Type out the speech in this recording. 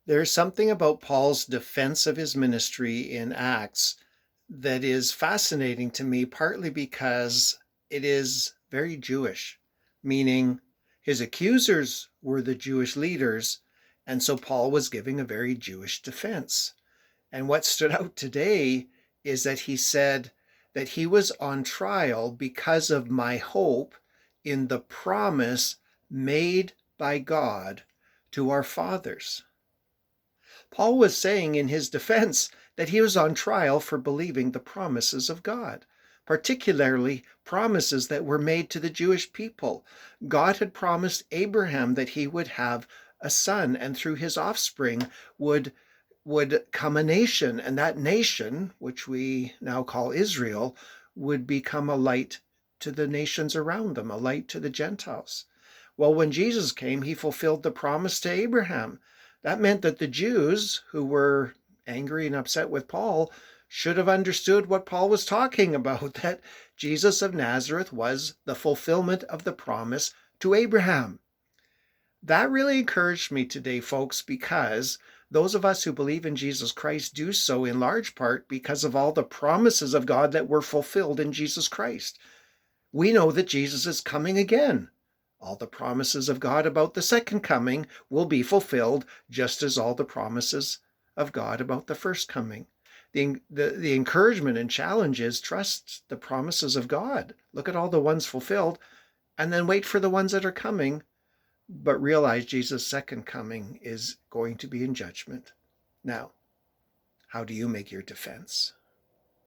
There's something about Paul's defense of his ministry in Acts that is fascinating to me, partly because it is very Jewish, meaning his accusers were the Jewish leaders, and so Paul was giving a very Jewish defense. And what stood out today is that he said that he was on trial because of my hope in the promise made by God to our fathers. Paul was saying in his defense that he was on trial for believing the promises of God, particularly promises that were made to the Jewish people. God had promised Abraham that he would have a son, and through his offspring would come a nation, and that nation, which we now call Israel, would become a light to the nations around them, a light to the Gentiles. Well, when Jesus came, he fulfilled the promise to Abraham. That meant that the Jews, who were angry and upset with Paul, should have understood what Paul was talking about, that Jesus of Nazareth was the fulfillment of the promise to Abraham. That really encouraged me today, folks, because those of us who believe in Jesus Christ do so in large part because of all the promises of God that were fulfilled in Jesus Christ. We know that Jesus is coming again. All the promises of God about the second coming will be fulfilled, just as all the promises of God about the first coming. The encouragement and challenge is trust the promises of God. Look at all the ones fulfilled, and then wait for the ones that are coming, but realize Jesus' second coming is going to be in judgment. Now, how do you make your defense?